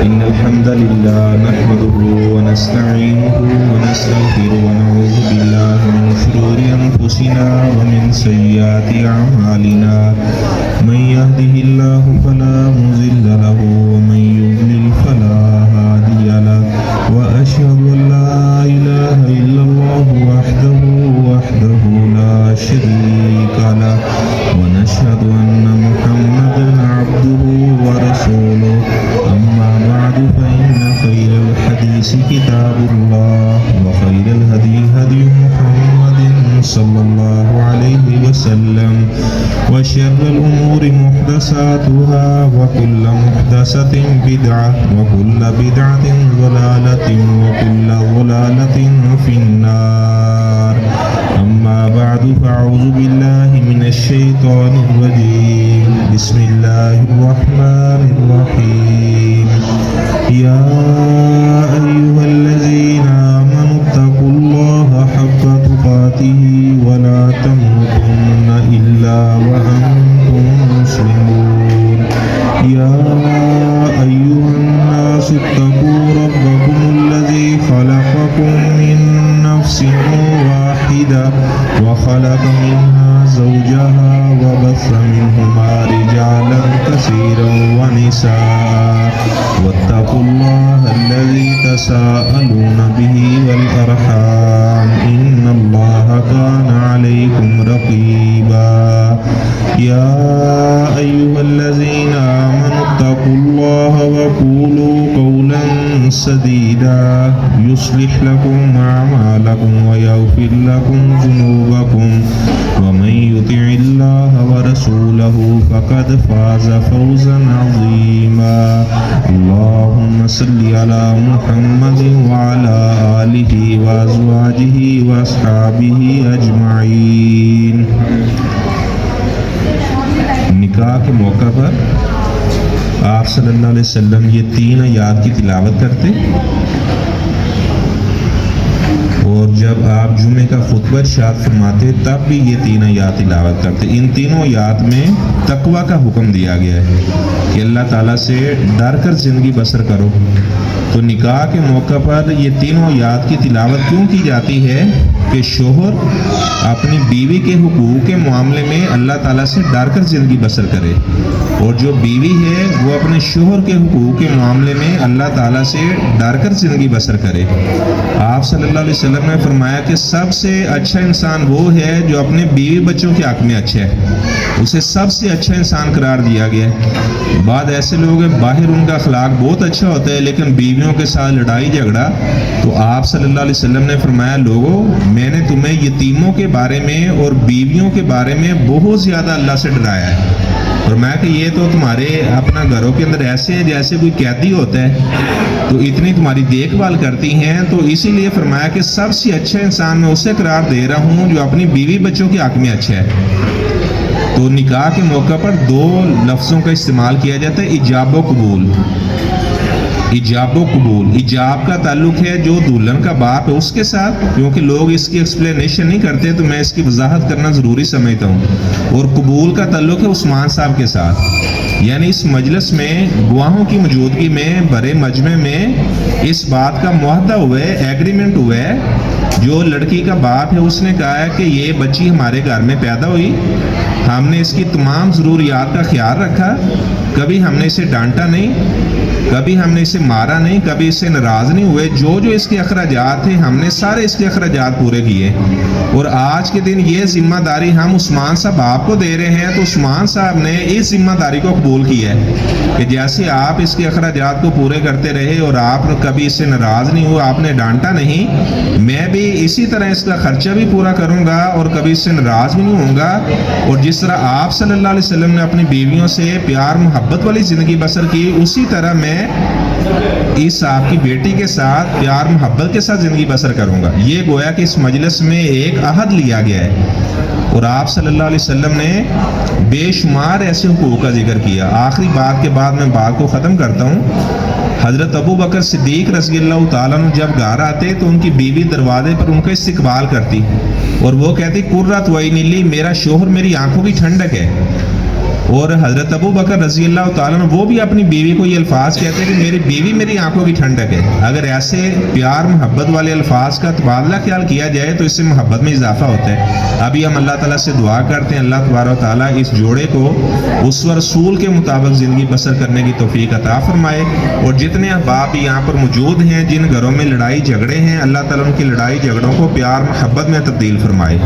إن الحمد لله نحمده ونستعينه ونستغفره ونعوذ بالله من شرور أنفسنا ومن سيئات أعمالنا من يهده الله فلا مضل له ومن يضلل فلا هادي له وأشهد أن لا إله إلا الله وحده لا شريك له ونشهد أن محمدا عبده ورسوله أما بعد فإن خير الحديث كتاب الله وخير الهدي هدي محمد صلى الله عليه وسلم وشر الأمور محدثاتها وكل محدثة بدعة وكل بدعة ضلالة وكل ضلالة في النار أما بعد فأعوذ بالله من الشيطان الرجيم بسم الله الرحمن الرحيم يا أيها الذين آمنوا اتقوا الله حق تقاته ولا تموتن إلا وأنتم مسلمون يا أيها الناس اتقوا ربكم الذي خلقكم من نفس واحدة وخلق منها زوجها وبث منهما رجالا كثيرا ونساء واتقوا الله الذي تساءلون به والأرحام إن الله كان عليكم رقيبا يا أيها الذين آمنوا اتقوا الله وقولوا قولا سديدا يصلح لكم أعمالكم ويغفر لكم ذنوبكم ومن يطع الله ورسوله فقد فاز فوزا عظيما اللهم صل على محمد وعلى آله وأزواجه وأصحابه أجمعين. نکاح کے موقع پر آپ صلی اللہ علیہ وسلم یہ 3 آیات کی تلاوت کرتے اور جب آپ جمعے کا خطبہ ارشاد فرماتے تب بھی یہ 3 آیات تلاوت کرتے. ان تینوں آیات میں تقوی کا حکم دیا گیا ہے کہ اللہ تعالیٰ سے ڈر کر زندگی بسر کرو. تو نکاح کے موقع پر یہ تینوں آیات کی تلاوت کیوں کی جاتی ہے کہ شوہر اپنی بیوی کے حقوق کے معاملے میں اللہ تعالیٰ سے ڈر کر زندگی بسر کرے اور جو بیوی ہے وہ اپنے شوہر کے حقوق کے معاملے میں اللہ تعالیٰ سے ڈر کر زندگی بسر کرے. آپ صلی اللہ علیہ وسلم نے فرمایا کہ سب سے اچھا انسان وہ ہے جو اپنے بیوی بچوں کے حق میں اچھا ہے, اسے سب سے اچھا انسان قرار دیا گیا ہے. بعد ایسے لوگ ہیں باہر ان کا اخلاق بہت اچھا ہوتا ہے لیکن بیویوں کے ساتھ لڑائی جھگڑا. تو آپ صلی اللہ علیہ وسلم نے فرمایا لوگوں میں نے تمہیں یتیموں کے بارے میں اور بیویوں کے بارے میں بہت زیادہ اللہ سے ڈرایا ہے. فرمایا کہ یہ تو تمہارے اپنا گھروں کے اندر ایسے جیسے کوئی قیدی ہوتا ہے تو اتنی تمہاری دیکھ بھال کرتی ہیں. تو اسی لیے فرمایا کہ سب سے اچھا انسان میں اسے قرار دے رہا ہوں جو اپنی بیوی بچوں کے حق میں اچھا ہے. تو نکاح کے موقع پر 2 لفظوں کا استعمال کیا جاتا ہے, ایجاب و قبول. ایجاب و قبول, ایجاب کا تعلق ہے جو دلہن کا باپ ہے اس کے ساتھ, کیونکہ لوگ اس کی ایکسپلینیشن نہیں کرتے تو میں اس کی وضاحت کرنا ضروری سمجھتا ہوں. اور قبول کا تعلق ہے عثمان صاحب کے ساتھ, یعنی اس مجلس میں گواہوں کی موجودگی میں بڑے مجمع میں اس بات کا معاہدہ ہوا ہے, ایگریمنٹ ہوا ہے. جو لڑکی کا باپ ہے اس نے کہا ہے کہ یہ بچی ہمارے گھر میں پیدا ہوئی, ہم نے اس کی تمام ضروریات کا خیال رکھا, کبھی ہم نے اسے ڈانٹا نہیں, کبھی ہم نے اسے مارا نہیں, کبھی اس سے ناراض نہیں ہوئے. جو اس کے اخراجات تھے ہم نے سارے اس کے اخراجات پورے کیے. اور آج کے دن یہ ذمہ داری ہم عثمان صاحب آپ کو دے رہے ہیں. تو عثمان صاحب نے اس ذمہ داری کو قبول کیا ہے کہ جیسے آپ اس کے اخراجات کو پورے کرتے رہے اور آپ کبھی اس سے ناراض نہیں ہوئے, آپ نے ڈانٹا نہیں, میں بھی اسی طرح اس کا خرچہ بھی پورا کروں گا اور کبھی اس سے ناراض بھی نہیں ہوں گا. اور جس طرح آپ صلی اللہ علیہ وسلم نے اپنی بیویوں سے پیار محبت والی زندگی بسر کی, اسی طرح میں اس آپ کی بیٹی کے ساتھ پیار محبت کے ساتھ زندگی بسر کروں گا. یہ گویا کہ اس مجلس میں ایک عہد لیا گیا ہے. اور آپ صلی اللہ علیہ وسلم نے بے شمار ایسے حقوق کا ذکر کیا. آخری بات کے بعد میں بات کو ختم کرتا ہوں. حضرت ابو بکر صدیق رضی اللہ تعالیٰ عنہ جب گھر آتے تو ان کی بیوی دروازے پر ان کا استقبال کرتی اور وہ کہتی قرۃ عینی لی, میرا شوہر میری آنکھوں کی ٹھنڈک ہے. اور حضرت ابو بکر رضی اللہ تعالیٰ عنہ وہ بھی اپنی بیوی کو یہ الفاظ کہتے ہیں کہ میری بیوی میری آنکھوں کی ٹھنڈک ہے. اگر ایسے پیار محبت والے الفاظ کا تبادلہ خیال کیا جائے تو اس سے محبت میں اضافہ ہوتا ہے. ابھی ہم اللہ تعالیٰ سے دعا کرتے ہیں اللہ تبارک و تعالیٰ اس جوڑے کو اسوہ رسول کے مطابق زندگی بسر کرنے کی توفیق عطا فرمائے. اور جتنے احباب بھی یہاں پر موجود ہیں جن گھروں میں لڑائی جھگڑے ہیں اللہ تعالیٰ ان کی لڑائی جھگڑوں کو پیار محبت میں تبدیل فرمائے.